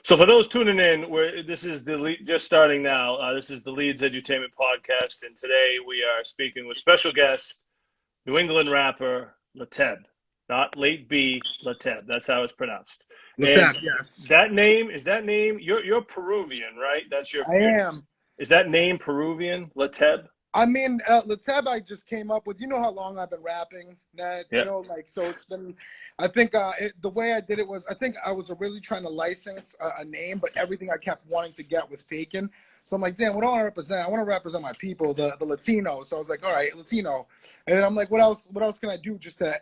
So for those tuning in, this is just starting now. This is the Leeds Edutainment Podcast, and today we are speaking with special guest, New England rapper Lateb, not late B Lateb. That's how it's pronounced. And Lateb, yes. that name. You're Peruvian, right? That's I am. Is that name Peruvian, Lateb? I mean, Lateb, I just came up with. You know how long I've been rapping, Ned. Yeah. So it's been. I think the way I did it was, I think I was really trying to license a name, but everything I kept wanting to get was taken. So I'm like, damn, what do I want to represent? I want to represent my people, the Latinos. So I was like, all right, Latino. And then I'm like, what else can I do just to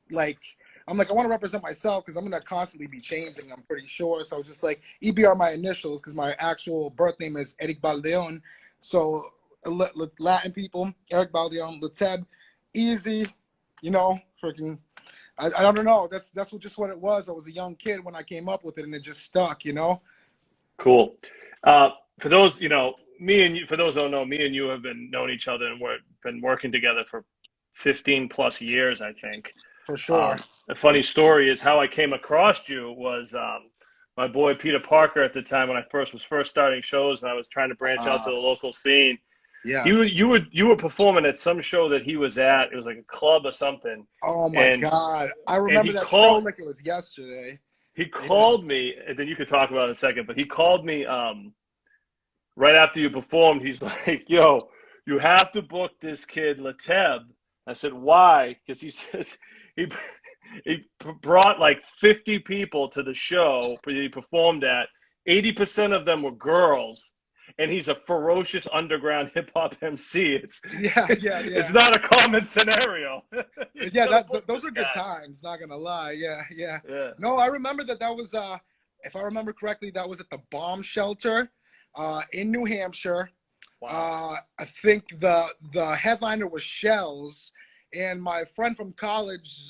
like? I'm like, I want to represent myself because I'm going to constantly be changing, I'm pretty sure. So I was just like, EBR my initials because my actual birth name is Eric Baldeon. So Latin people, Eric Baldeon, Lateb, easy, freaking, I don't know. That's just what it was. I was a young kid when I came up with it, and it just stuck, Cool. For those, me and you, for those who don't know, me and you have been known each other and we've been working together for 15 plus years, I think. For sure. A funny story is how I came across you was my boy Peter Parker at the time when I was first starting shows and I was trying to branch out to the local scene. Yes. You were performing at some show that he was at. It was like a club or something. Oh my God. I remember that show like it was yesterday. He called me, and then you could talk about it in a second, but he called me right after you performed. He's like, yo, you have to book this kid Lateb. I said, why? Because he says he brought like 50 people to the show he performed at. 80% of them were girls, and he's a ferocious underground hip hop MC. It's not a common scenario. Those are good times. Not gonna lie. Yeah. No, I remember that was if I remember correctly, that was at the bomb shelter in New Hampshire. Wow. I think the headliner was Shells. And my friend from college,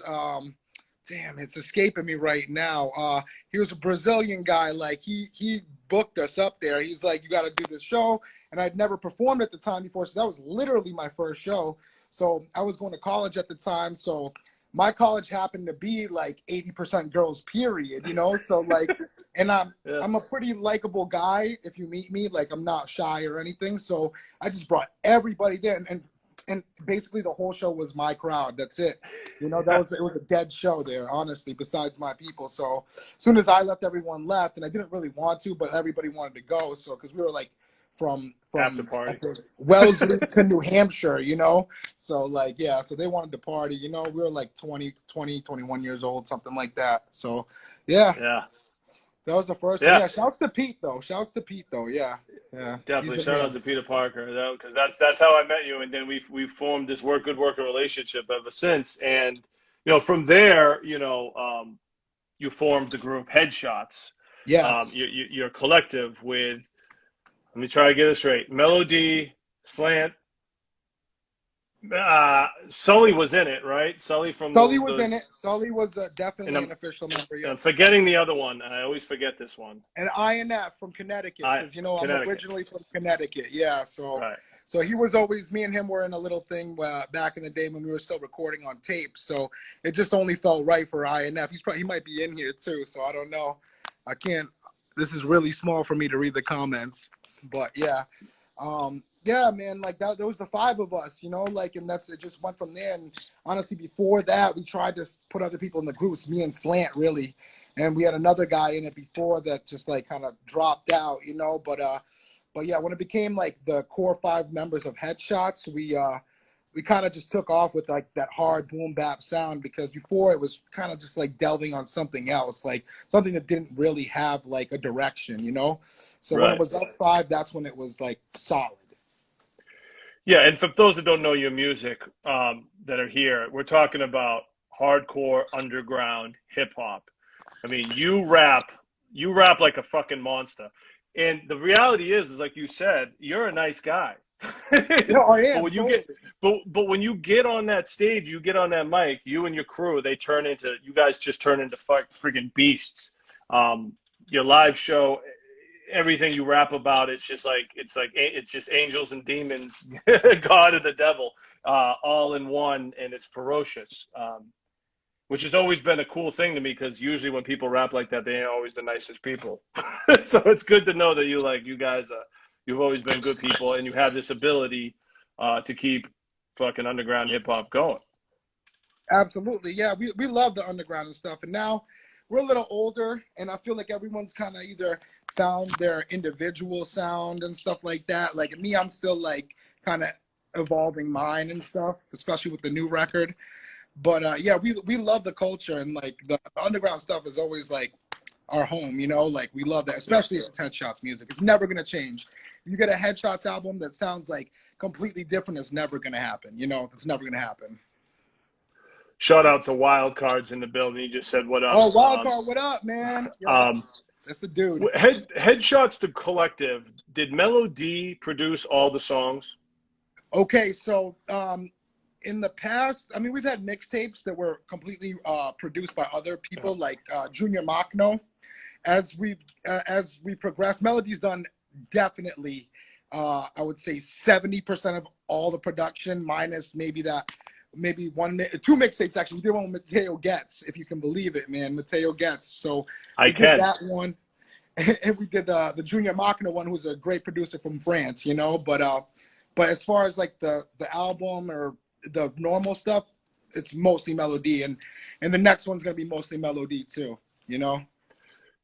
damn, it's escaping me right now. He was a Brazilian guy. Like he booked us up there. He's like, you got to do this show. And I'd never performed at the time before. So that was literally my first show. So I was going to college at the time. So my college happened to be like 80% girls, period, So like, and I'm a pretty likable guy. If you meet me, like I'm not shy or anything. So I just brought everybody there. And basically the whole show was my crowd. That's it. It was a dead show there, honestly, besides my people. So as soon as I left, everyone left, and I didn't really want to, but everybody wanted to go. So because we were like from Wellesley to New Hampshire, So like, yeah, so they wanted to party, we were like 21 years old, something like that. So yeah. Yeah. That was the first one. Yeah, shouts to Pete though. Yeah. Yeah. Definitely shout out to Peter Parker, because that's how I met you, and then we formed this good working relationship ever since. And from there, you formed the group Heddshotts. Yes. Your collective with, let me try to get it straight, Melody, Slant. Sully was in it, right? Sully was in it. Sully was definitely an official member. Yeah. I'm forgetting the other one. I always forget this one. And INF from Connecticut, because I'm originally from Connecticut. Yeah, so right. So he was always, me and him were in a little thing back in the day when we were still recording on tape. So it just only felt right for INF. He might be in here too. So I don't know. I can't. This is really small for me to read the comments, but yeah. Yeah, man, like that, there was the 5 of us, and it just went from there. And honestly, before that, we tried to put other people in the groups, me and Slant, really. And we had another guy in it before that just like kind of dropped out, but yeah, when it became like the core 5 members of Heddshotts, we kind of just took off with like that hard boom bap sound, because before it was kind of just like delving on something else, like something that didn't really have like a direction, So when it was up 5, that's when it was like solid. Yeah, and for those that don't know your music that are here, we're talking about hardcore underground hip hop. I mean, you rap like a fucking monster. And the reality is like you said, you're a nice guy. I am. But when you get on that stage, you get on that mic, you and your crew, you guys just turn into friggin' beasts. Your live show, everything you rap about, it's just angels and demons, God and the devil, all in one, and it's ferocious. which has always been a cool thing to me because usually when people rap like that, they ain't always the nicest people. So it's good to know that you guys, you've always been good people and you have this ability to keep fucking underground hip hop going. Absolutely. Yeah, we love the underground and stuff. And now we're a little older, and I feel like everyone's kind of either found their individual sound and stuff like that. Like me, I'm still like kind of evolving mine and stuff, especially with the new record. But yeah, we love the culture, and like the underground stuff is always like our home, you know? Like we love that, especially if it's Heddshotts music. It's never gonna change. You get a Heddshotts album that sounds like completely different, it's never gonna happen. You know, it's never gonna happen. Shout out to Wild Cards in the building. He just said, "What up?" Oh, Wildcard, what up, man? Yo, that's the dude. Headshots the collective. Did Mellow D produce all the songs? Okay, so in the past, I mean, we've had mixtapes that were completely produced by other people, like Junior Machno. As we progress, Melody's done definitely, I would say 70% of all the production, minus maybe two mixtapes actually. We did one with Mateo Getz, if you can believe it, man. Mateo Getz. So we did that one, and we did the Junior Machno one, who's a great producer from France, you know. But as far as like the album or the normal stuff, it's mostly Melody, and the next one's gonna be mostly Melody too, you know.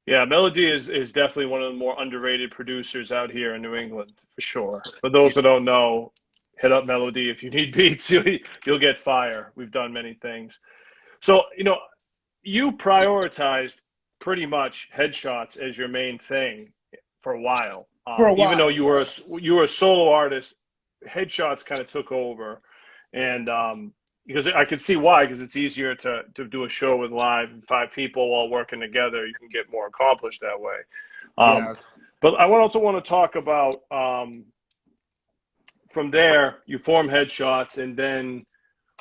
Yeah, Melody is definitely one of the more underrated producers out here in New England, for sure. For those that don't know, hit up Melody if you need beats. You'll get fire. We've done many things. So, you prioritized pretty much Headshots as your main thing for a while. For a while. Even though you were a solo artist, Headshots kind of took over. And because I could see why, because it's easier to do a show with live 5 people while working together. You can get more accomplished that way. Yeah. But I also want to talk about from there, you form Headshots, and then,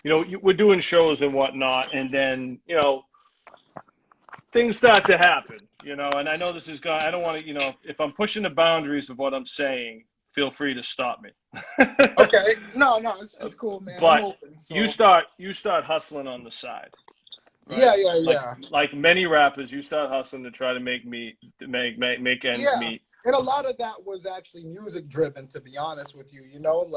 we're doing shows and whatnot, and then, things start to happen, and I know this is going, I don't want to, if I'm pushing the boundaries of what I'm saying, feel free to stop me. Okay. No, it's cool, man. But I'm open, so. you start hustling on the side. Right? Yeah. Like many rappers, you start hustling to try to make ends meet. And a lot of that was actually music driven, to be honest with you. You know,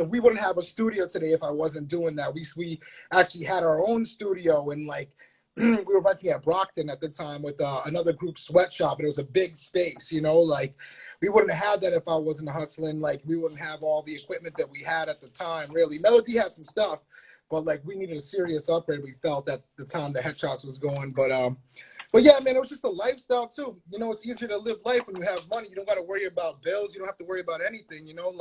we wouldn't have a studio today if I wasn't doing that. We actually had our own studio, and like we were renting at Brockton at the time with another group, Sweatshop, and it was a big space. You know, like we wouldn't have had that if I wasn't hustling. Like we wouldn't have all the equipment that we had at the time. Really, Melody had some stuff, but like we needed a serious upgrade. We felt at the time the Headshots was going, But yeah, man, it was just a lifestyle too. You know, it's easier to live life when you have money. You don't got to worry about bills. You don't have to worry about anything. You know,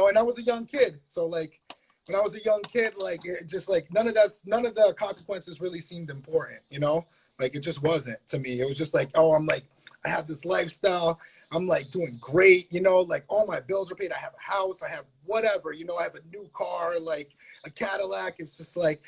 and I was a young kid. So like, when I was a young kid, like it just like none of the consequences really seemed important. You know, like it just wasn't to me. It was just like, oh, I have this lifestyle. I'm like doing great. You know, like all my bills are paid. I have a house. I have whatever. You know, I have a new car, like a Cadillac. It's just like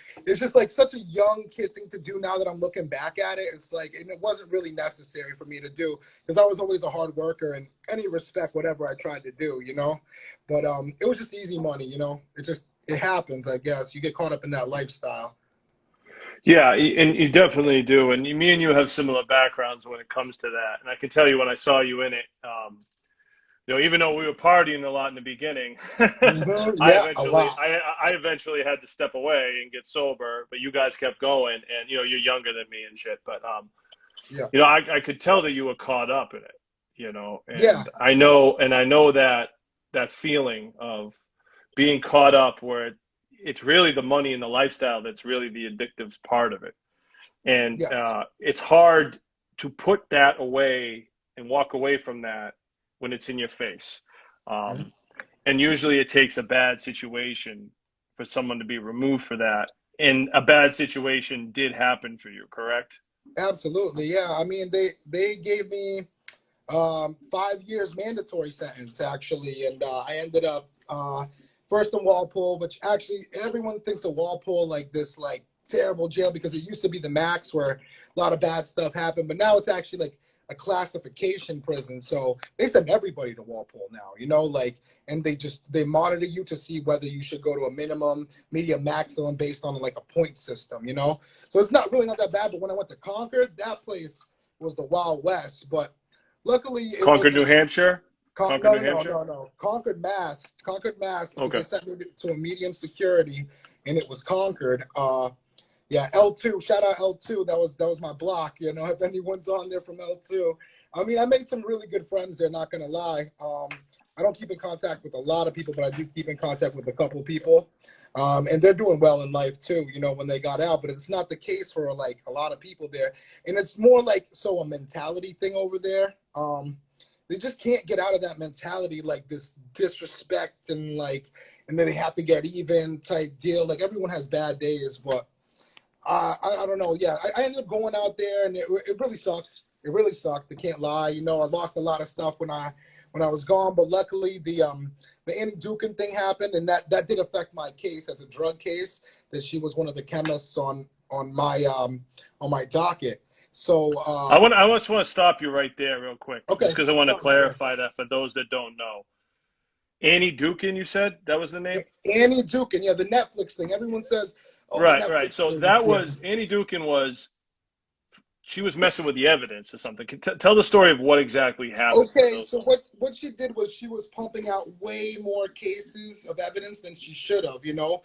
such a young kid thing to do. Now that I'm looking back at it, it's like, and it wasn't really necessary for me to do because I was always a hard worker and any respect whatever I tried to do, you know. But it was just easy money, you know. It happens, I guess. You get caught up in that lifestyle. Yeah, and you definitely do. And me and you have similar backgrounds when it comes to that. And I can tell you when I saw you in it, even though we were partying a lot in the beginning, Mm-hmm. I eventually had to step away and get sober. But you guys kept going, and you're younger than me and shit. But I could tell that you were caught up in it. And I know that feeling of being caught up where it's really the money and the lifestyle that's really the addictive part of it. And it's hard to put that away and walk away from that when it's in your face. And usually it takes a bad situation for someone to be removed for that. And a bad situation did happen for you, correct? Absolutely, yeah. I mean, they gave me 5 years mandatory sentence, actually. And I ended up first in Walpole, which actually everyone thinks of Walpole like this like terrible jail because it used to be the max where a lot of bad stuff happened. But now it's actually like a classification prison. So they send everybody to Walpole now, you know, like, and they monitor you to see whether you should go to a minimum, medium, maximum based on like a point system, you know? So it's not really not that bad. But when I went to Concord, that place was the Wild West. But luckily it Concord, was New Hampshire? Concord, New no, Hampshire? no. Concord, Mass. Concord, Mass. Because Okay. they sent me to a medium security, and it was Concord. Yeah, L2. Shout out L2. That was my block. You know, if anyone's on there from L2. I mean, I made some really good friends there. Not gonna lie. I don't keep in contact with a lot of people, but I do keep in contact with a couple of people. And they're doing well in life too, you know, when they got out. But it's not the case for like a lot of people there, and it's more like a mentality thing over there. They just can't get out of that mentality, like this disrespect and then they have to get even type deal. Like everyone has bad days, but I don't know. Yeah, I ended up going out there, and it really sucked. It really sucked. I can't lie. You know, I lost a lot of stuff when I was gone, but luckily the Annie Dookhan thing happened, and that did affect my case as a drug case. That she was one of the chemists on my docket. So I just want to stop you right there real quick, okay, just because I want to clarify that for those that don't know. Annie Dookhan, you said that was the name? Annie Dookhan, yeah, the Netflix thing. Everyone says, oh, right. So that was Annie Dookhan she was messing with the evidence or something. Tell the story of what exactly happened. Okay, so what she did was she was pumping out way more cases of evidence than she should have, you know.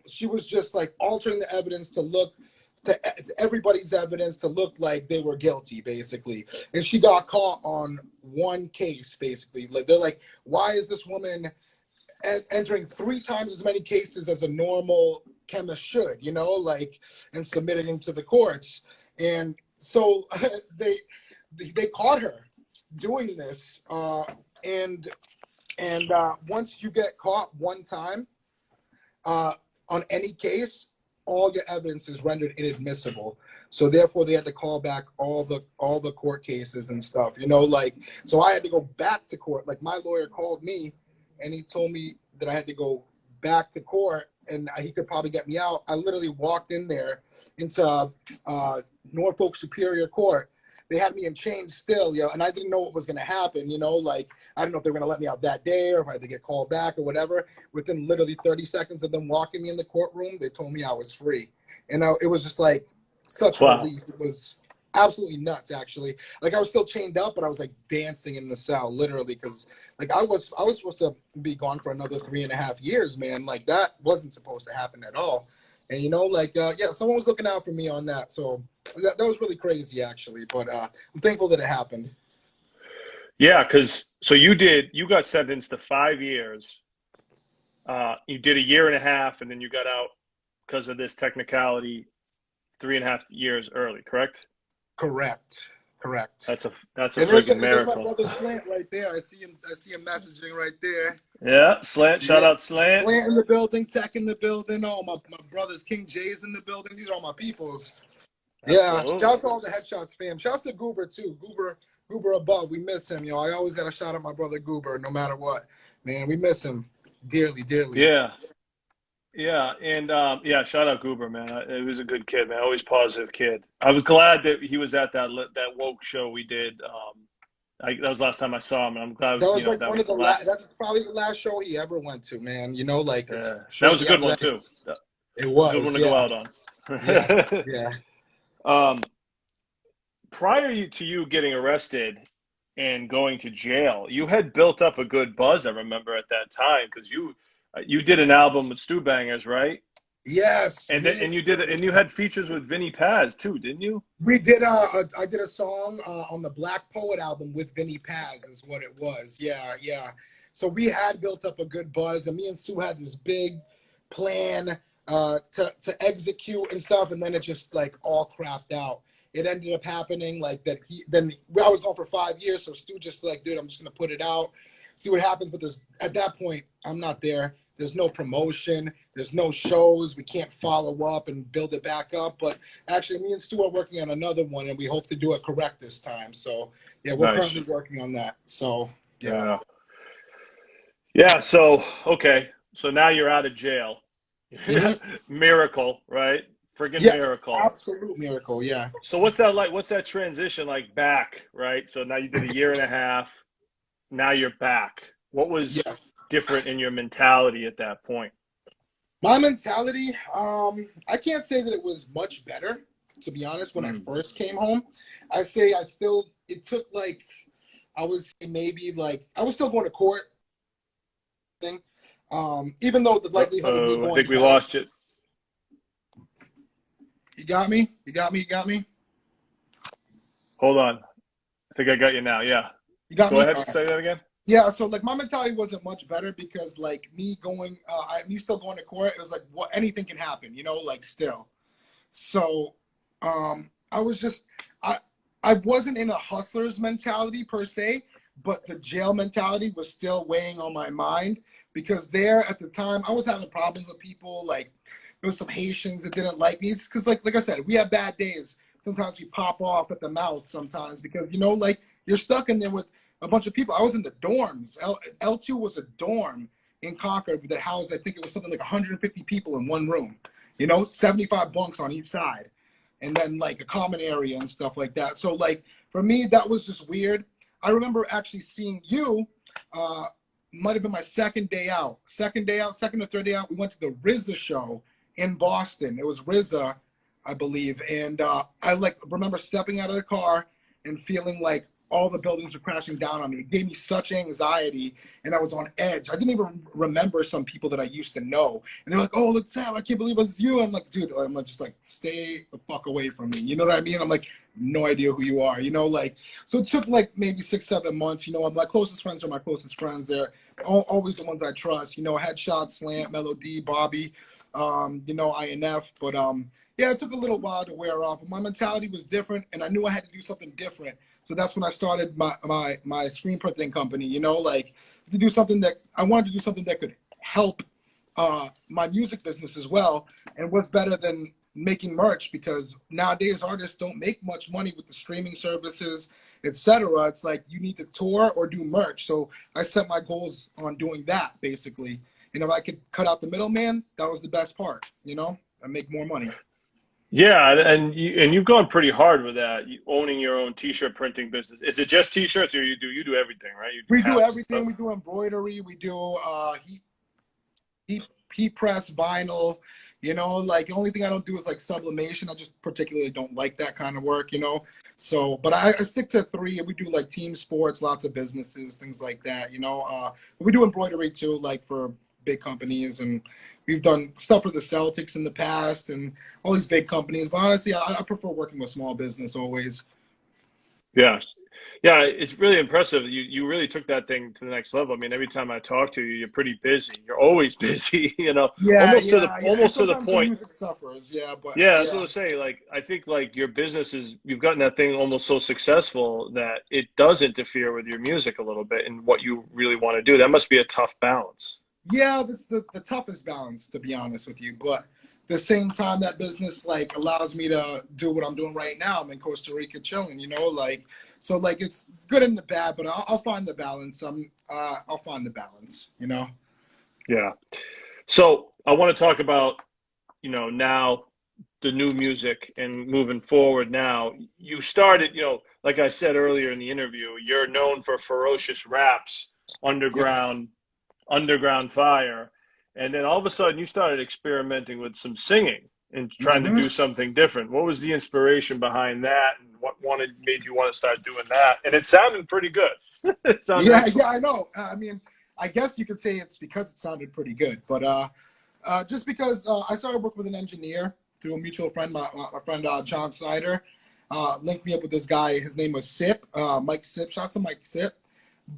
She was just like altering the evidence to look to everybody's evidence to look like they were guilty, basically. And she got caught on one case, basically. Like they're like, why is this woman entering 3 times as many cases as a normal chemist should, you know, like, and submitting them to the courts. And so they caught her doing this. And once you get caught one time on any case, all your evidence is rendered inadmissible. So therefore, they had to call back all the court cases and stuff. You know, like, so I had to go back to court. Like my lawyer called me, and he told me that I had to go back to court, and he could probably get me out. I literally walked in there into Norfolk Superior Court. They had me in chains still, yo, and I didn't know what was going to happen, you know, like, I didn't know if they were going to let me out that day or if I had to get called back or whatever. Within literally 30 seconds of them walking me in the courtroom, they told me I was free. And it was just like such a relief. It was absolutely nuts, actually. Like, I was still chained up, but I was like dancing in the cell, literally, because like I was supposed to be gone for another 3.5 years, man. Like, that wasn't supposed to happen at all. And, you know, like, yeah, someone was looking out for me on that. So that was really crazy, actually. But I'm thankful that it happened. Yeah, because so you got sentenced to 5 years. You did 1.5 years, and then you got out because of this technicality 3.5 years early, correct? Correct. That's a freaking miracle. There's my brother Slant right there. I see him messaging right there. Yeah, Slant. Shout out Slant. Slant in the building, Tech in the building. Oh, my brothers, King Jay's in the building. These are all my peoples. Absolutely. Yeah, shout out to all the Heddshotts fam. Shout out to Goober too. Goober above. We miss him, yo. I always gotta shout out my brother Goober, no matter what. Man, we miss him dearly. Yeah, and shout out Goober, man. He was a good kid, man. Always positive kid. I was glad that he was at that woke show we did. That was the last time I saw him, and I'm glad that's probably the last show he ever went to, man. You know, like that was a good one too. It was a good one to go out on. Yes, yeah. Prior to you getting arrested and going to jail, you had built up a good buzz. I remember at that time because you did an album with Stu Bangers, right? Yes. And you did it, and you had features with Vinny Paz too, didn't you? We did. I did a song on the Black Poet album with Vinny Paz, is what it was. Yeah. So we had built up a good buzz, and me and Stu had this big plan to execute and stuff, and then it just like all crapped out. It ended up happening like that. I was gone for 5 years, so Stu just like, dude, I'm just gonna put it out, see what happens. But at that point, I'm not there. There's no promotion. There's no shows. We can't follow up and build it back up. But actually, me and Stu are working on another one, and we hope to do it correct this time. So yeah, we're currently working on that. So yeah. So okay, so now you're out of jail. Miracle, right? Friggin' Yeah, miracle. absolute miracle. Yeah. So what's that like? What's that transition like back, right? So now you did a year and a half. Now you're back. What was Yeah. different in your mentality at that point? My mentality, I can't say that it was much better, to be honest, when I Mm. first came home. I say I still, it took like, I was maybe like, I was still going to court, even though the likelihood of me Uh-oh, I going think to we hell. lost you. You got me? You got me? You got me? Hold on. I think I got you now. Yeah. You got Go me? ahead. All right. Say that again. Yeah, so like my mentality wasn't much better because like me still going to court, it was like what anything can happen, you know, like still. So I was just I wasn't in a hustler's mentality per se, but the jail mentality was still weighing on my mind because there at the time I was having problems with people. Like there was some Haitians that didn't like me because like I said, we have bad days. Sometimes we pop off at the mouth sometimes because you know like you're stuck in there with a bunch of people. I was in the dorms. L2 was a dorm in Concord that housed, I think it was something like 150 people in one room. You know, 75 bunks on each side, and then like a common area and stuff like that. So like for me, that was just weird. I remember actually seeing you. Might have been my second second or third day out. We went to the RZA show in Boston. It was RZA, I believe, and I like remember stepping out of the car and feeling like all the buildings were crashing down on me. It gave me such anxiety, and I was on edge. I didn't even remember some people that I used to know. And they're like, "Oh, look, Sam, I can't believe it was you." I'm like, dude, I'm like, just like, stay the fuck away from me. You know what I mean? I'm like, no idea who you are. You know, like, so it took like maybe 6-7 months. You know, my closest friends are my closest friends. They're always the ones I trust. You know, Heddshotts, Slant, Melody, Bobby, you know, INF. But yeah, it took a little while to wear off. But my mentality was different, and I knew I had to do something different. So that's when I started my screen printing company, you know, like to do something that I wanted to do something that could help my music business as well. And what's better than making merch, because nowadays artists don't make much money with the streaming services, etc. It's like you need to tour or do merch. So I set my goals on doing that basically. And if I could cut out the middleman, that was the best part, you know, and make more money. Yeah, and you've gone pretty hard with that, owning your own t-shirt printing business. Is it just t-shirts, or you do everything, right? You do We do hats and everything. stuff. We do embroidery. We do heat press vinyl, you know, like the only thing I don't do is like sublimation. I just particularly don't like that kind of work, you know. So but I stick to three. We do like team sports, lots of businesses, things like that, you know. We do embroidery too, like for big companies, and we've done stuff for the Celtics in the past and all these big companies. But honestly, I prefer working with small business always. Yeah, yeah, it's really impressive. You really took that thing to the next level. I mean, every time I talk to you, you're pretty busy. You're always busy, Yeah, yeah, yeah. And almost to the sometimes the point. music suffers, yeah, but Yeah, that's what I yeah. was saying. Like, I think like your business is you've gotten that thing almost so successful that it does interfere with your music a little bit and what you really want to do. That must be a tough balance. Yeah, that's the toughest balance, to be honest with you. But at the same time, that business like allows me to do what I'm doing right now. I'm in Costa Rica chilling, you know, like so like it's good and the bad, but I'll find the balance. I'll find the balance, you know. Yeah. So I want to talk about, now the new music and moving forward now. You started, like I said earlier in the interview, you're known for ferocious raps, Yeah. underground fire. And then all of a sudden you started experimenting with some singing and trying to hmm do something different. What was the inspiration behind that, and what made you want to start doing that? And it sounded pretty good. It sounded Yeah, yeah, excellent. I know. I mean, I guess you could say it's because it sounded pretty good, but just because I started working with an engineer through a mutual friend, my friend John Snyder, linked me up with this guy. His name was Sip, Mike Sip. Shouts to Mike Sip.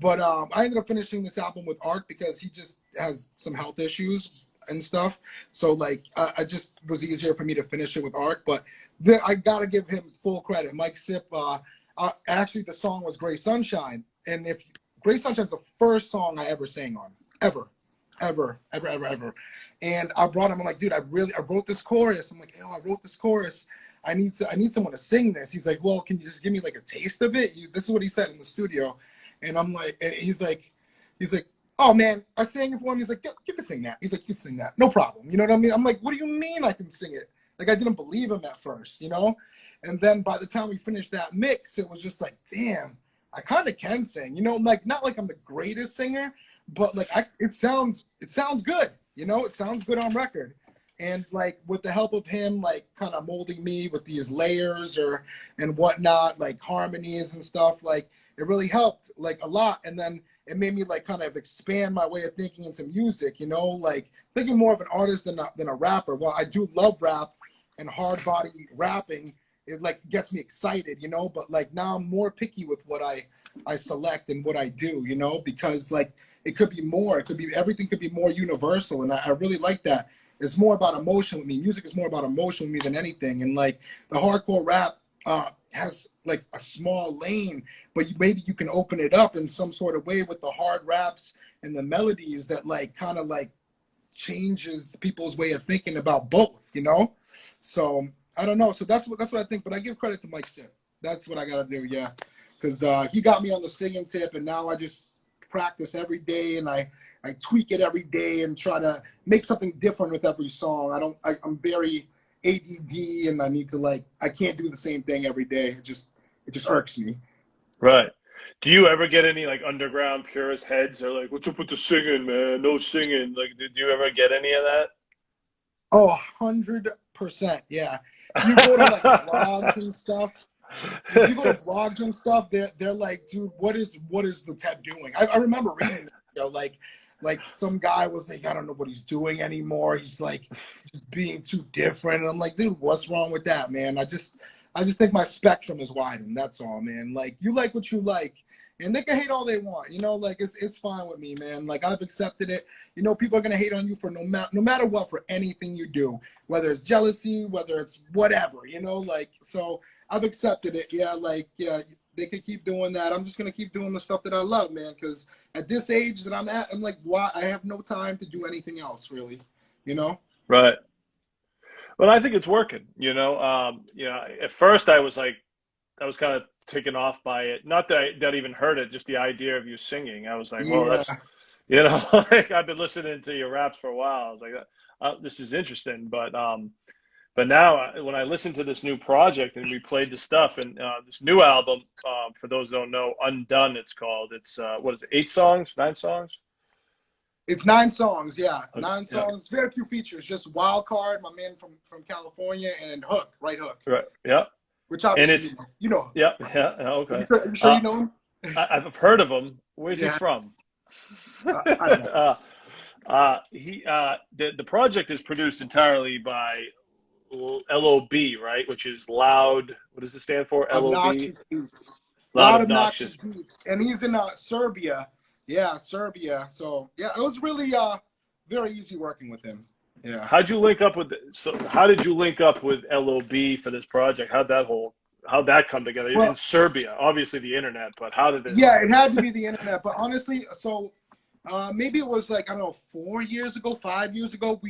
But I ended up finishing this album with Art because he just has some health issues and stuff. So like, I just was easier for me to finish it with Art. But I gotta give him full credit. Mike Sip. Actually, the song was "Gray Sunshine," and if "Gray Sunshine" is the first song I ever sang on, ever, ever, ever, ever, ever. And I brought him. I'm like, dude, I wrote this chorus. I'm like, I wrote this chorus. I need someone to sing this. He's like, well, can you just give me like a taste of it? This is what he said in the studio. And I'm like, and he's like, oh man, I sang it for him. He's like, yeah, you can sing that. He's like, you sing that, no problem. You know what I mean? I'm like, what do you mean I can sing it? Like I didn't believe him at first, you know? And then by the time we finished that mix, it was just like, damn, I kind of can sing, you know, like not like I'm the greatest singer, but like it sounds good, you know, it sounds good on record. And like with the help of him, like kind of molding me with these layers and whatnot, like harmonies and stuff, like it really helped like a lot. And then it made me like kind of expand my way of thinking into music, you know, like thinking more of an artist than a rapper. Well, I do love rap and hard body rapping. It like gets me excited, you know, but like now I'm more picky with what I select and what I do, you know, because like it could be more, everything could be more universal. And I really like that. It's more about emotion with me. Music is more about emotion with me than anything. And like the hardcore rap has like a small lane, but maybe you can open it up in some sort of way with the hard raps and the melodies that like kind of like changes people's way of thinking about both, you know? So I don't know. So that's what I think. But I give credit to Mike Sip. That's what I got to do. Yeah. Because he got me on the singing tip, and now I just practice every day, and I tweak it every day and try to make something different with every song. I'm very ADD, and I need to like, I can't do the same thing every day. It just irks me. Right. Do you ever get any like underground purist heads? They're like, "What's up with the singing, man? No singing." Like, did you ever get any of that? Oh, 100%. Yeah. You go to like vlogs and stuff. If you go to vlogs and stuff, they're like, dude, what is Lateb doing? I remember reading this, you know, like some guy was like, I don't know what he's doing anymore. He's like, he's being too different. And I'm like, dude, what's wrong with that, man? I just think my spectrum is widened. That's all, man. Like you like what you like. And they can hate all they want, you know, like it's fine with me, man. Like I've accepted it. You know, people are gonna hate on you for no matter what, for anything you do, whether it's jealousy, whether it's whatever, you know, like so I've accepted it. Yeah, like yeah, they can keep doing that. I'm just gonna keep doing the stuff that I love, man. Because at this age that I'm at, I'm like, why? I have no time to do anything else, really. You know? Right. Well, I think it's working. At first I was like, I was kind of taken off by it. Not that that even heard it, just the idea of you singing. I was like, well, Yeah. that's, like I've been listening to your raps for a while. I was like, this is interesting. But now when I listen to this new project and we played the stuff and this new album, for those who don't know, Undone, it's called. It's what is it? 8 songs, 9 songs? It's 9 songs, yeah, Okay, yeah, nine songs. Very few features. Just Wild Card, my man from California, and Hook, Right Hook, right, yeah, which and obviously it's you know. yeah, yeah, okay. Are you sure Uh, you know him? I've heard of him. Where's he Yeah, from? I don't know. The project is produced entirely by LOB, right? Which is loud. What does it stand for? LOB, Obnoxious beats, loud, loud obnoxious obnoxious. beats, and he's in Serbia. Yeah, Serbia. So yeah, it was really very easy working with him. Yeah. How'd you link up with? So how did you link up with LOB for this project? How'd that come together in Well, Serbia? Obviously the internet, but how did it? yeah, it had to be the internet. But honestly, so maybe it was like I don't know, 4 years ago, 5 years ago,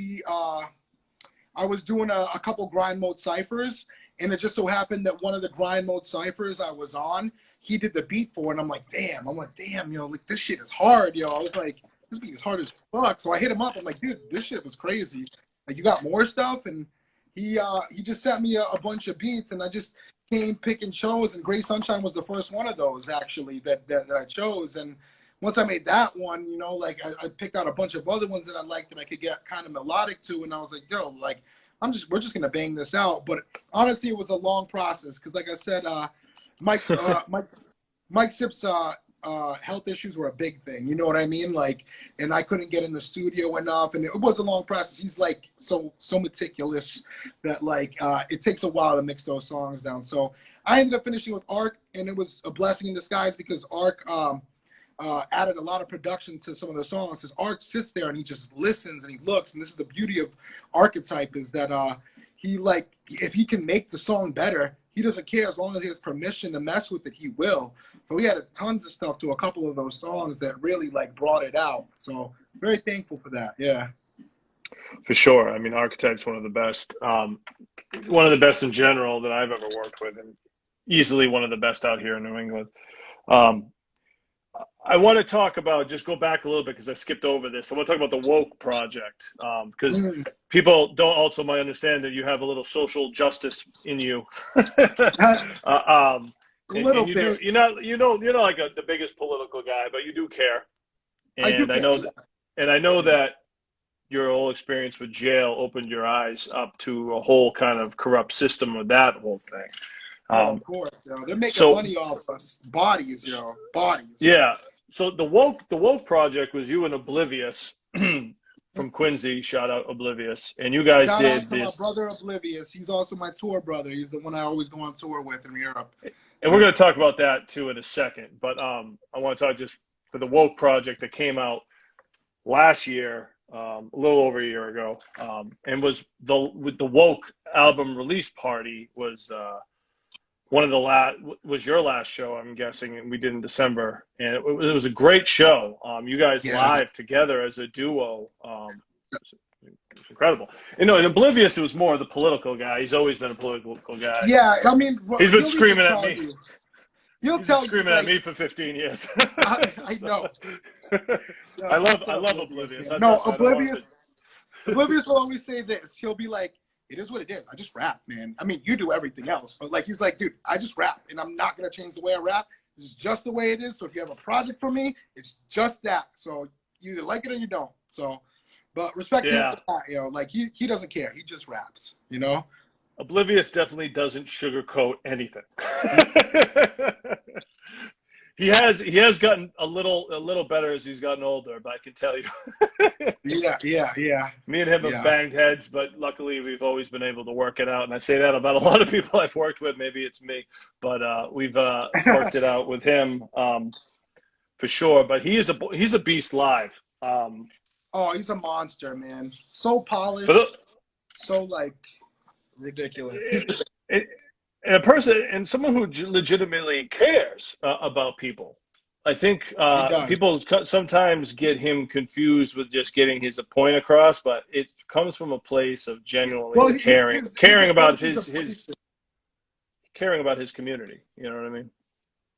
I was doing a couple grind mode ciphers, and it just so happened that one of the grind mode ciphers I was on, he did the beat for it, and I'm like, damn, yo, like this shit is hard, yo. I was like, this beat is hard as fuck. So I hit him up. I'm like, dude, this shit was crazy. Like, you got more stuff? And he just sent me a bunch of beats, and I just came, pick and chose. And Gray Sunshine was the first one of those actually that I chose. And once I made that one, you know, like I picked out a bunch of other ones that I liked that I could get kind of melodic to, and I was like, yo, like we're just gonna bang this out. But honestly, it was a long process because, like I said, Mike Mike Sip's health issues were a big thing. You know what I mean? Like, and I couldn't get in the studio enough, and it was a long process. He's like so meticulous that like it takes a while to mix those songs down. So I ended up finishing with Ark, and it was a blessing in disguise because Ark added a lot of production to some of the songs. His Ark sits there and he just listens and he looks. And this is the beauty of Archetype, is that he, like, if he can make the song better, he doesn't care. As long as he has permission to mess with it, he will. So he added tons of stuff to a couple of those songs that really like brought it out. So very thankful for that. Yeah. For sure. I mean, Archetype's one of the best in general that I've ever worked with, and easily one of the best out here in New England. Um, I want to talk about, just go back a little bit because I skipped over this. I want to talk about the woke project, because people don't also might understand that you have a little social justice in you. A little and you do, bit. you're not like the biggest political guy, but you do care. I do And care. Yeah. I know Yeah. that your whole experience with jail opened your eyes up to a whole kind of corrupt system of that whole thing. Oh, of course. You know, they're making So money off us. Bodies, you know. Bodies. yeah, so the woke project was you and Oblivious from Quincy. Shout out Oblivious, and you guys Shout out did to my this. brother Oblivious. He's also my tour brother. He's the one I always go on tour with in Europe. And we're going to talk about that too in a second. But I want to talk just for the woke project that came out last year, a little over a year ago, and was with the woke album release party was one of the was your last show, I'm guessing, and we did in December, and it was a great show. You guys Yeah. live together as a duo. It's incredible. You know, in Oblivious, it was more the political guy. He's always been a political guy. Yeah, I mean, He's been he'll screaming even at tell me. you. He'll He's been tell you, screaming like, at me for 15 years. I know. I love Oblivious. No, Oblivious will always say this. He'll be like, it is what it is. I just rap, man. I mean, you do everything else. But like, he's like, dude, I just rap. And I'm not going to change the way I rap. It's just the way it is. So if you have a project for me, it's just that. So you either like it or you don't. So, but respect him for that, you know. Like, he doesn't care. He just raps, you know? Oblivious definitely doesn't sugarcoat anything. He has gotten a little better as he's gotten older, but I can tell you. Yeah. Me and him have banged heads, but luckily we've always been able to work it out. And I say that about a lot of people I've worked with. Maybe it's me, but we've worked it out with him for sure. But he's a beast live. Oh, he's a monster, man. So polished, so like ridiculous. And a person and someone who legitimately cares about people. I think people sometimes get him confused with just getting his point across, but it comes from a place of genuinely caring about his community. You know what I mean?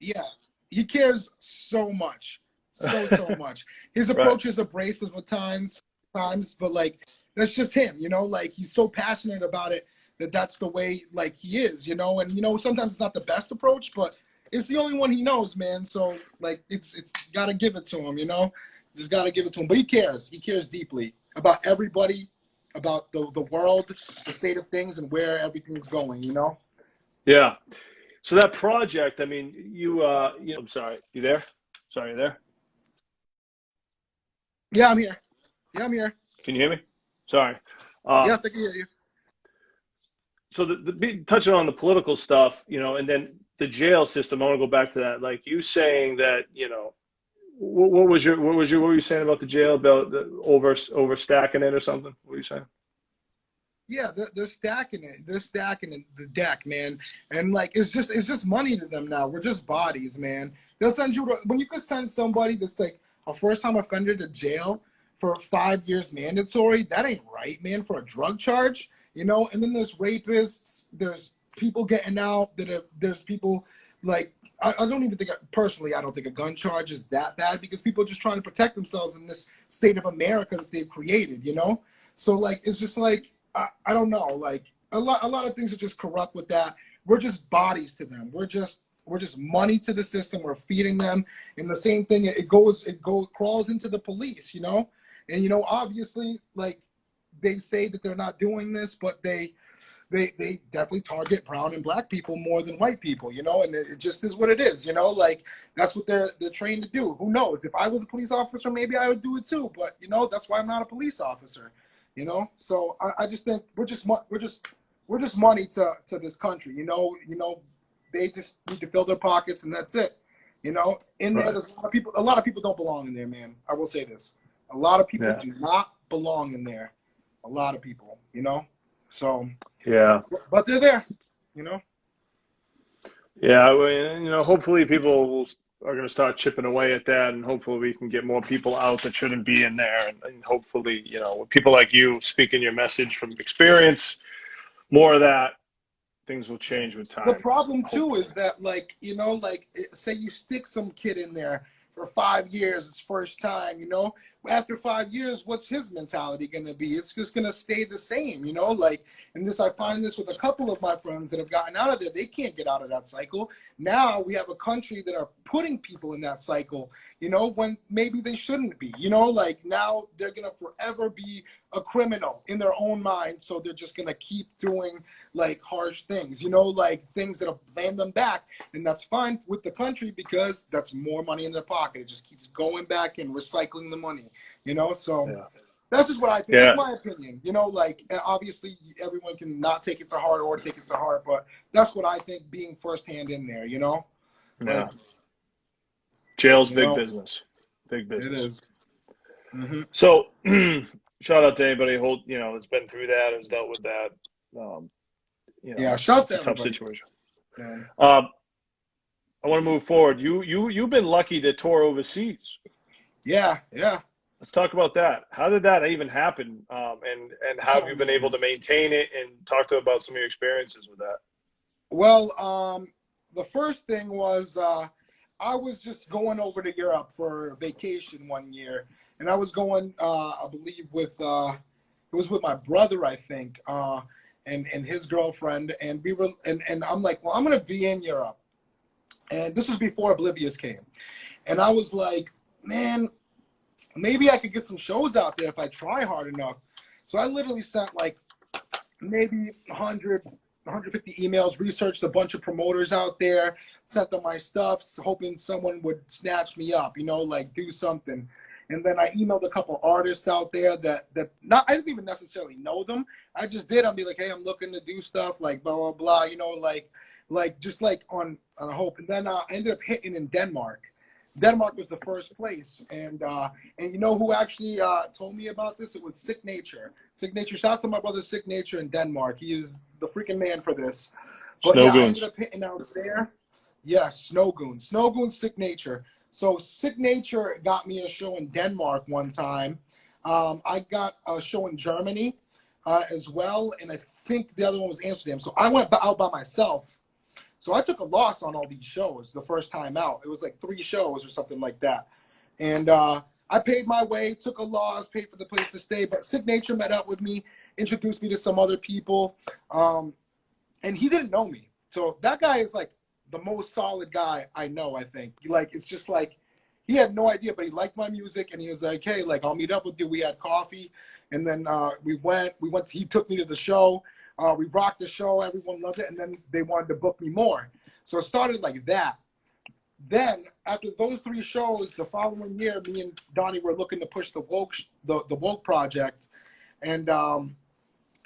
Yeah, he cares so much, so much. His approach is abrasive at times, but like that's just him. You know, like he's so passionate about it that's the way like he is, you know. And you know, sometimes it's not the best approach, but it's the only one he knows, man. So like it's gotta give it to him, you know. Just gotta give it to him. But he cares deeply about everybody, about the world, the state of things, and where everything's going, you know. Yeah. So that project, I mean, I'm sorry, you there? Sorry, you there? Yeah, I'm here. Yeah, I'm here. Can you hear me? Sorry. Yes, I can hear you. So touching on the political stuff, you know, and then the jail system. I want to go back to that. Like you saying that, you know, what were you saying about the jail, about the overstacking it or something? What were you saying? Yeah, they're stacking it. They're stacking the deck, man. And like it's just money to them now. We're just bodies, man. They'll send you when you can send somebody that's like a first-time offender to jail for 5 years mandatory. That ain't right, man. For a drug charge. You know, and then there's rapists, there's people getting out, there's people like, I don't even think, personally, I don't think a gun charge is that bad because people are just trying to protect themselves in this state of America that they've created, you know? So like, it's just like, I don't know, like a lot of things are just corrupt with that. We're just bodies to them. We're just money to the system. We're feeding them. And the same thing, it crawls into the police, you know? And, you know, obviously, like, they say that they're not doing this, but they definitely target brown and black people more than white people, you know, and it just is what it is, you know, like that's what they're trained to do. Who knows? If I was a police officer, maybe I would do it too, but you know, that's why I'm not a police officer, you know. So I just think we're just money to this country, you know. They just need to fill their pockets and that's it, you know. In there, there's a lot of people don't belong in there, man. I will say this: a lot of people do not belong in there. A lot of people, you know. So yeah, but they're there, you know. Yeah, I mean, you know, hopefully people are going to start chipping away at that, and hopefully we can get more people out that shouldn't be in there, and hopefully, you know, with people like you speaking your message from experience, more of that, things will change with time. The problem too is that, like, you know, like say you stick some kid in there for 5 years. It's first time, you know. After 5 years, what's his mentality going to be? It's just going to stay the same, you know. Like, and this, I find this with a couple of my friends that have gotten out of there. They can't get out of that cycle. Now we have a country that are putting people in that cycle, you know, when maybe they shouldn't be, you know. Like, now they're going to forever be a criminal in their own mind, so they're just going to keep doing like harsh things, you know, like things that'll land them back. And that's fine with the country because that's more money in their pocket. It just keeps going back and recycling the money, you know. So that's just what I think. That's my opinion, you know. Like, obviously everyone can not take it to heart or take it to heart, but that's what I think, being firsthand in there, you know. Like, jail's big business. Big business. It is. Mm-hmm. So shout out to anybody who, you know, has been through that, has dealt with that. You know, shouts to a tough everybody. situation. I want to move forward. You've been lucky to tour overseas. Yeah. Let's talk about that. How did that even happen? And how have you been able to maintain it, and talk to about some of your experiences with that? Well, the first thing was I was just going over to Europe for vacation one year, and I was going, I believe, with it was with my brother, I think, and his girlfriend, and we were, and I'm like, well, I'm gonna be in Europe, and this was before Oblivious came, and I was like, man, maybe I could get some shows out there if I try hard enough. So I literally sent like maybe 150 emails, researched a bunch of promoters out there, sent them my stuff, hoping someone would snatch me up, you know, like do something. And then I emailed a couple artists out there that not, I didn't even necessarily know them. I just did. I'll be like, hey, I'm looking to do stuff, like blah, blah, blah, you know, like just like on a hope. And then I ended up hitting in Denmark. Denmark was the first place, and you know who actually told me about this? It was Sick Nature. Sick Nature. Shouts to my brother Sick Nature in Denmark. He is the freaking man for this. But I ended up hitting out there. Yes, Snowgoon, Sick Nature. So Sick Nature got me a show in Denmark one time. I got a show in Germany as well, and I think the other one was Amsterdam. So I went out by myself. So I took a loss on all these shows the first time out. It was like 3 shows or something like that. And I paid my way, took a loss, paid for the place to stay. But Sick Nature met up with me, introduced me to some other people. And he didn't know me. So that guy is like the most solid guy I know, I think. Like, it's just like, he had no idea, but he liked my music. And he was like, hey, like, I'll meet up with you. We had coffee. And then we went, he took me to the show. We rocked the show, everyone loved it, and then they wanted to book me more. So it started like that. Then, after those 3 shows, the following year, me and Donnie were looking to push the Woke project. And I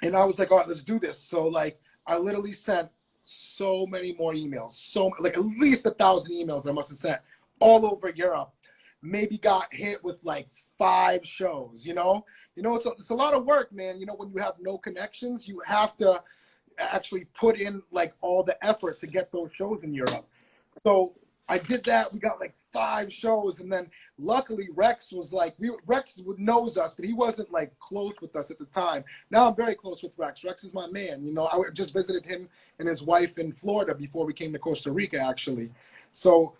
was like, all right, let's do this. So, like, I literally sent so many more emails, like at least 1,000 emails I must have sent all over Europe. Maybe got hit with like 5 shows, you know? You know, it's a lot of work, man. You know, when you have no connections, you have to actually put in like all the effort to get those shows in Europe. So I did that. We got like 5 shows, and then luckily Rex was like, Rex knows us, but he wasn't like close with us at the time. Now I'm very close with Rex. Rex is my man. You know, I just visited him and his wife in Florida before we came to Costa Rica, actually. So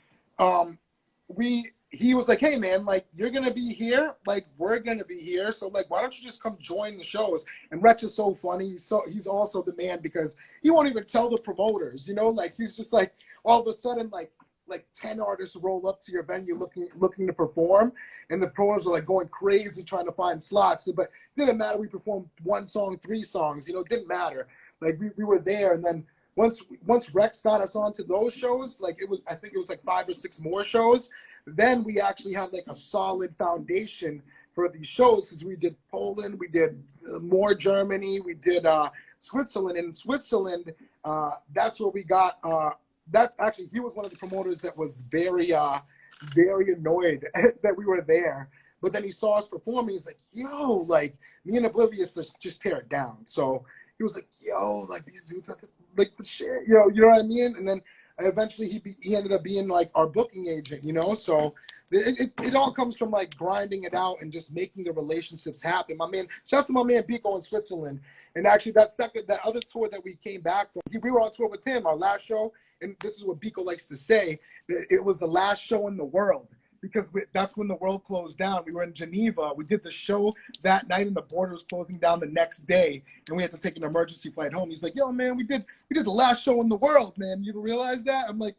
he was like, hey, man, like, you're going to be here. Like, we're going to be here. So, like, why don't you just come join the shows? And Rex is so funny. He's also the man because he won't even tell the promoters, you know? Like, he's just like, all of a sudden, like 10 artists roll up to your venue looking to perform. And the promoters are, like, going crazy trying to find slots. But it didn't matter. We performed 1 song, 3 songs. You know, it didn't matter. Like, we were there. And then once Rex got us onto those shows, like, I think it was like 5 or 6 more shows. Then we actually had like a solid foundation for these shows because we did Poland, we did more Germany, we did Switzerland. And in Switzerland, that's where we got. That's actually, he was one of the promoters that was very annoyed that we were there. But then he saw us performing. He's like, "Yo, like me and Oblivious, let's just tear it down." So he was like, "Yo, like these dudes like the shit, you know what I mean?" And then eventually he ended up being like our booking agent, you know? So it all comes from like grinding it out and just making the relationships happen. My man, shout out to my man Pico in Switzerland. And actually that other tour that we came back from, we were on tour with him, our last show. And this is what Pico likes to say, that it was the last show in the world. because that's when the world closed down. We were in Geneva. We did the show that night, and the border was closing down the next day, and we had to take an emergency flight home. He's like, "Yo, man, we did the last show in the world, man. You realize that?" I'm like,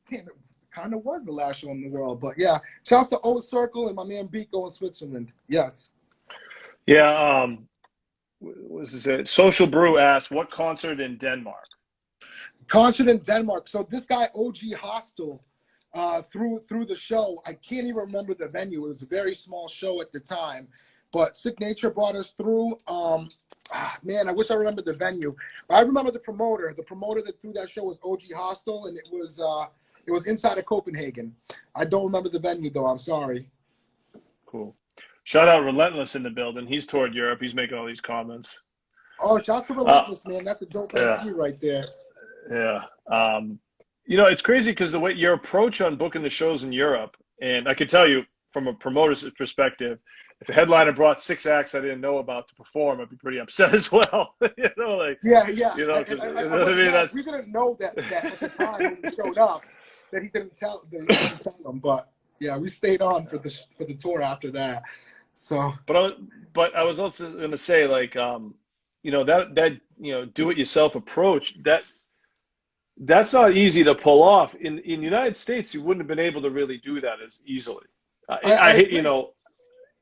"Damn, it kind of was the last show in the world." But yeah, shouts to O Circle and my man Biko in Switzerland. Yes. Yeah. Was this it? Social Brew asked, "What concert in Denmark?" Concert in Denmark. So this guy OG Hostel. Through the show, I can't even remember the venue. It was a very small show at the time, but Sick Nature brought us through. Man, I wish I remembered the venue. But I remember the promoter. The promoter that threw that show was OG Hostel, and it was inside of Copenhagen. I don't remember the venue though. I'm sorry. Cool. Shout out Relentless in the building. He's toured Europe. He's making all these comments. Oh, shouts to Relentless, man. That's a dope MC right there. Yeah. You know, it's crazy because the way your approach on booking the shows in Europe, and I can tell you from a promoter's perspective, if a headliner brought 6 acts I didn't know about to perform, I'd be pretty upset as well. You know, like yeah. You know, you know what I mean? We didn't know that at the time when we showed up that he didn't tell them, but yeah, we stayed on for the tour after that. So, but I was also going to say, like, you know, that you know, do-it-yourself approach, that's not easy to pull off. In the United States, you wouldn't have been able to really do that as easily. I you know,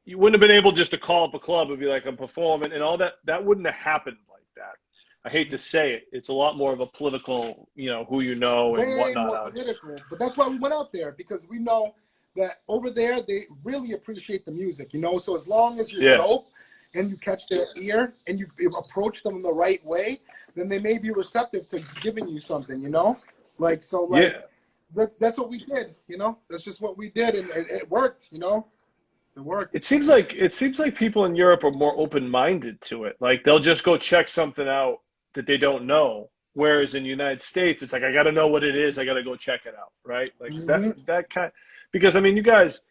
you wouldn't have been able just to call up a club and be like, "I'm performing," and all that. That wouldn't have happened like that. I hate to say it. It's a lot more of a political, you know, who you know and whatnot. More political, but that's why we went out there, because we know that over there they really appreciate the music, you know. So as long as you're dope and you catch their ear and you approach them in the right way, then they may be receptive to giving you something, you know. Like, so, like, that's what we did, you know. That's just what we did, and it worked, you know. It worked. It seems like people in Europe are more open-minded to it. Like, they'll just go check something out that they don't know. Whereas in the United States, it's like, I got to know what it is. I got to go check it out, right? Like, is that kind? Because I mean, you guys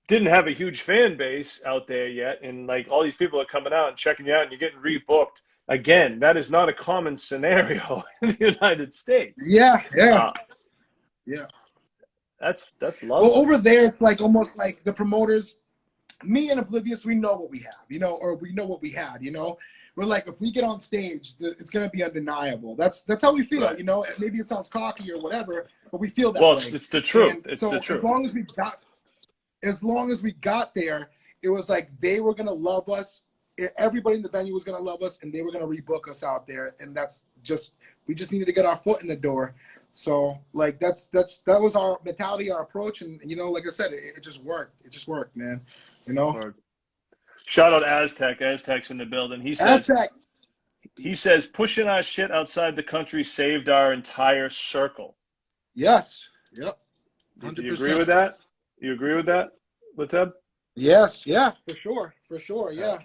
didn't have a huge fan base out there yet, and like all these people are coming out and checking you out, and you're getting rebooked. Again, that is not a common scenario in the United States. Yeah. That's lovely. Well, over there, it's like almost like the promoters, me and Oblivious, we know what we have, you know, or we know what we had, you know. We're like, if we get on stage, it's gonna be undeniable. That's how we feel, you know. Maybe it sounds cocky or whatever, but we feel that way. It's the truth. And it's so the truth. As long as we got there, it was like they were gonna love us. Everybody in the venue was gonna love us, and they were gonna rebook us out there. And we just needed to get our foot in the door. So like that was our mentality, our approach, and you know, like I said, it just worked. It just worked, man. You know. Shout out Aztec. Aztec's in the building. He says pushing our shit outside the country saved our entire circle. Yes. Yep. 100%. Do you agree with that? You agree with that, Lateb? Yes. Yeah. For sure. Yeah.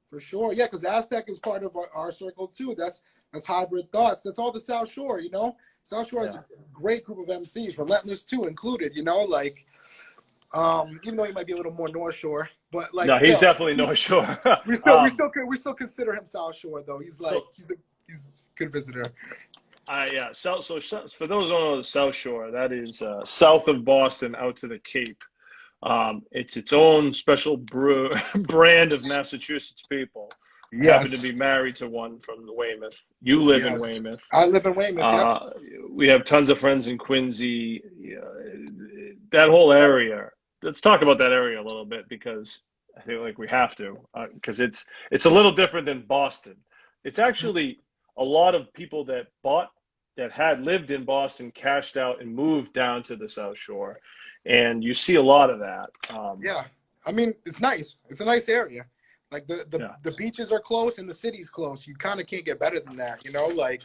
For sure. Yeah. Because Aztec is part of our circle too. That's Hybrid Thoughts. That's all the South Shore. You know, South Shore has a great group of MCs, Relentless too included. You know, like. Even though he might be a little more North Shore, but like no, he's definitely North Shore. we still consider him South Shore though. He's like he's a good visitor. So for those who don't know the South Shore, that is south of Boston out to the Cape. It's its own special brand of Massachusetts people. Yes. Happen to be married to one from Weymouth. You live in Weymouth. I live in Weymouth. We have tons of friends in Quincy. That whole area. Let's talk about that area a little bit, because I feel like we have to, because it's a little different than Boston. It's actually a lot of people that had lived in Boston, cashed out, and moved down to the South Shore, and you see a lot of that. I mean, it's nice. It's a nice area. Like the beaches are close and the city's close. You kind of can't get better than that, you know. Like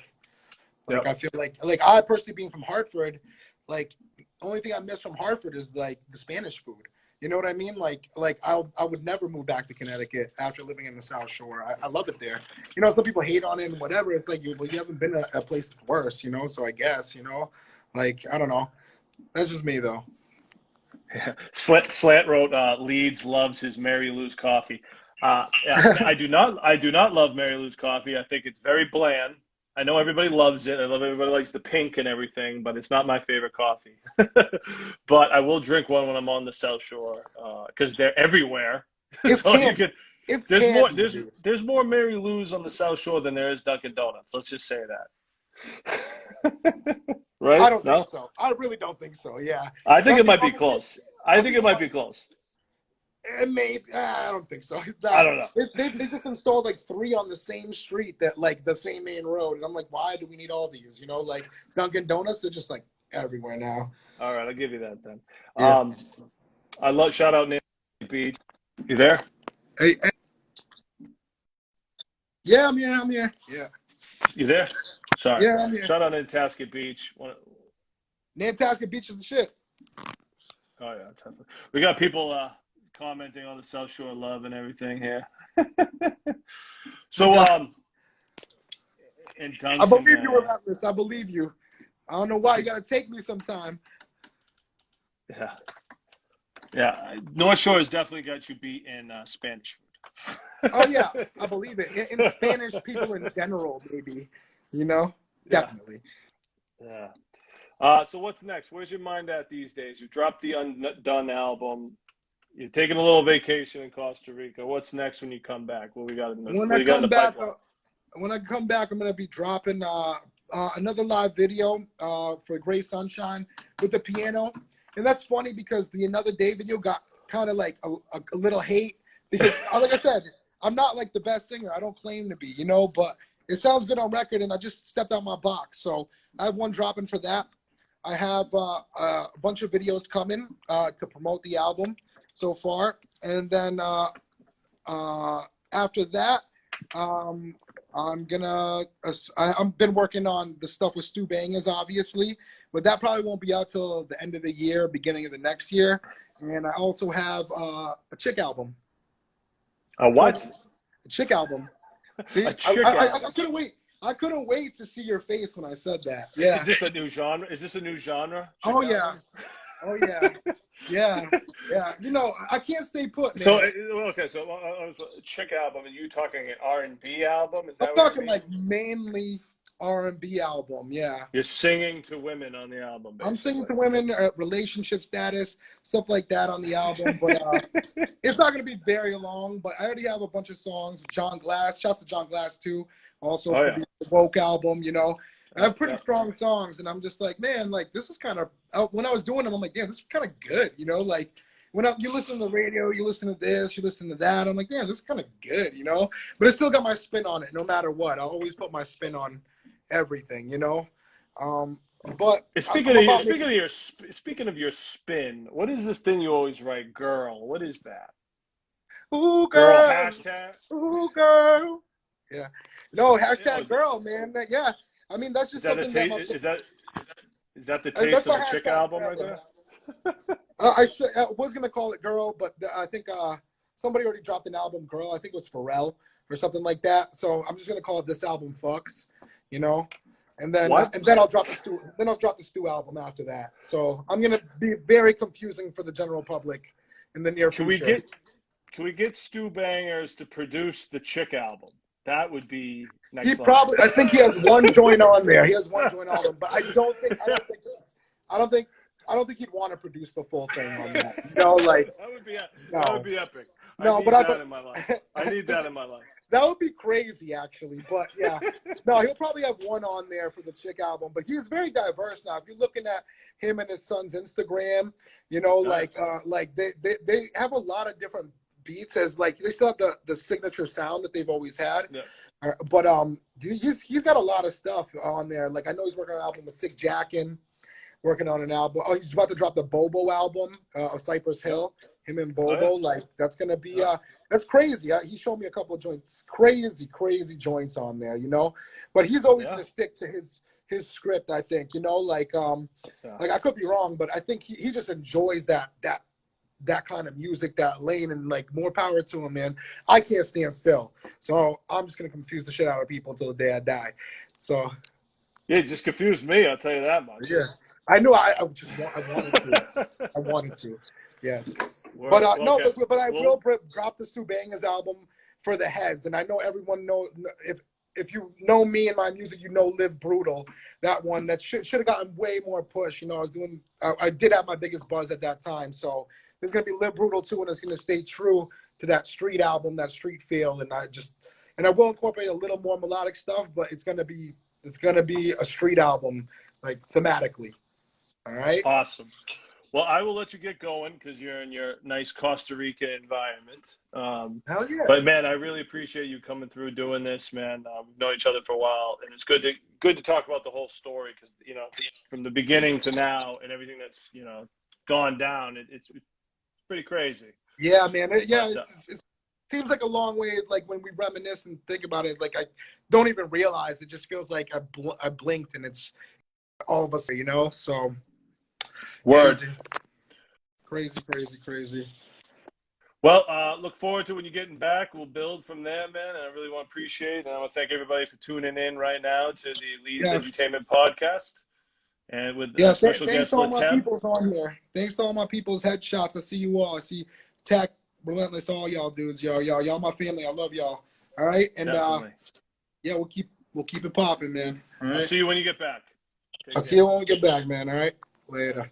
I feel like I personally, being from Hartford, like the only thing I miss from Hartford is like the Spanish food. You know what I mean? Like I would never move back to Connecticut after living in the South Shore. I love it there. You know, some people hate on it and whatever. It's like you haven't been to a place that's worse, you know. So I guess, you know, like I don't know. That's just me though. Yeah. Slant wrote, Leeds loves his Mary Lou's coffee. I do not love Mary Lou's coffee. I think it's very bland. I know everybody loves it. I love everybody likes the pink and everything, but it's not my favorite coffee. But I will drink one when I'm on the South Shore because they're everywhere. It's So you candy. could. It's There's more. candy, dude. There's more Mary Lou's on the South Shore than there is Dunkin' Donuts. Let's just say that. Right? I don't think No, so. I really don't think so. Yeah. I think it Dunkin' might be Donuts, close. I think it might be Donuts, close. it may. I don't think so. I don't know. They just installed like 3 on the same street that like the same main road, and I'm like, why do we need all these? You know, like Dunkin' Donuts, they're just like everywhere now. All right, I'll give you that then. Yeah. I love shout out Nancy Beach. You there? Hey, yeah, I'm here. I'm here. Yeah. You there? Sorry. Yeah, I'm here. Shout out Nantasket Beach. Nantasket Beach is the shit. Oh yeah, definitely. We got people commenting on the South Shore love and everything here. So in Duncan, I believe you, Relentless. I believe you. I don't know why. You gotta take me sometime. Yeah. Yeah. North Shore has definitely got you beat in Spanish food. Oh yeah, I believe it. In Spanish people in general, maybe. You know? Yeah. Definitely. Yeah. So what's next? Where's your mind at these days? You dropped the Undone album. You're taking a little vacation in Costa Rica. What's next when you come back? What we got in the When what I you got in come the back, pipeline? I'm gonna be dropping another live video for Gray Sunshine with the piano. And that's funny because the Another Day video got kind of like a little hate because, like I said, I'm not like the best singer. I don't claim to be, you know, but it sounds good on record, and I just stepped out my box. So I have one dropping for that. I have a bunch of videos coming to promote the album so far, and then after that, I've been working on the stuff with Stu Bangers, obviously, but that probably won't be out till the end of the year, beginning of the next year. And I also have a chick album. A what? A chick album. See, A chick album. I couldn't wait. I couldn't wait to see your face when I said that. Yeah. Is this a new genre? Is this a new genre? Chick Oh album? yeah. Oh yeah. Yeah. Yeah. You know, I can't stay put, man. So okay, so chick album, and you talking an R&B album? Is that I'm what talking like mainly R&B album. Yeah. you're singing to women on the album? Basically. I'm singing to women, relationship status, stuff like that on the album. But it's not going to be very long. But I already have a bunch of songs. John Glass, shouts to John Glass too. Also, the Woke album. You know, I have pretty strong songs, and I'm just like, man, like this is kind of. When I was doing them, I'm like, damn, this is kind of good. You know, like when you listen to the radio, you listen to this, you listen to that. I'm like, damn, this is kind of good. You know, but it still got my spin on it, no matter what. I'll always put my spin on everything. You know. But speaking of your spin, what is this thing you always write, girl? What is that? Ooh, girl. Hashtag. Ooh, girl. Yeah. No, hashtag girl, man. Yeah. I mean, that's just something is that the taste of a chick album right there? I was gonna call it girl, but I think somebody already dropped an album, girl. I think it was Pharrell or something like that. So I'm just gonna call it this album, fucks. You know. And then I'll drop the Stu album after that. So I'm gonna be very confusing for the general public in the near future. Can we get Stu Bangers to produce the chick album? That would be next level. I think he has one joint on there. He has one joint on him, but I don't think he'd want to produce the full thing on that. You know, like that would be epic. No, I need that in my life. I need that in my life. That would be crazy, actually. But yeah, no, he'll probably have one on there for the chick album. But he's very diverse now. If you're looking at him and his son's Instagram, you know, like they have a lot of different beats. As like they still have the signature sound that they've always had. Yeah. But he's got a lot of stuff on there. Like I know he's working on an album with Sick Jackin', working on an album. Oh, he's about to drop the Bobo album of Cypress Hill. Him and Bobo, like that's gonna be that's crazy. He showed me a couple of joints, crazy joints on there, you know. But he's always gonna stick to his script, I think, you know. Like like I could be wrong, but I think he just enjoys that kind of music, that lane, and like more power to him, man. I can't stand still, so I'm just gonna confuse the shit out of people until the day I die. So yeah, just confused me. I'll tell you that much. Yeah, I know. I wanted to. I wanted to. Yes. But but I will drop the Stu Bangers album for the heads, and I know everyone knows. If if you know me and my music, you know Live Brutal. That one that should have gotten way more push. You know, I did have my biggest buzz at that time. So there's gonna be Live Brutal too, and it's gonna stay true to that street album, that street feel, and I will incorporate a little more melodic stuff, but it's gonna be a street album, like thematically. All right. Awesome. Well, I will let you get going because you're in your nice Costa Rica environment. Hell yeah. But man, I really appreciate you coming through doing this, man. We've known each other for a while, and it's good to talk about the whole story because from the beginning to now and everything that's gone down, it's pretty crazy. Yeah, man. It seems like a long way. Like when we reminisce and think about it, like I don't even realize. It just feels like I blinked and it's all of us, So. Word. Crazy. Well, look forward to when you're getting back. We'll build from there, man. And I really want to appreciate, and I want to thank everybody for tuning in right now to the Leeds Entertainment Podcast. And with special guest thanks to all my Lateb. peoples on here. Thanks to all my people's Headshots. I see you all. I see Tech, Relentless, all y'all dudes, y'all my family. I love y'all. All right, and we'll keep it popping, man. All right. I'll see you when you get back. I'll see you when we get back, man. All right, later.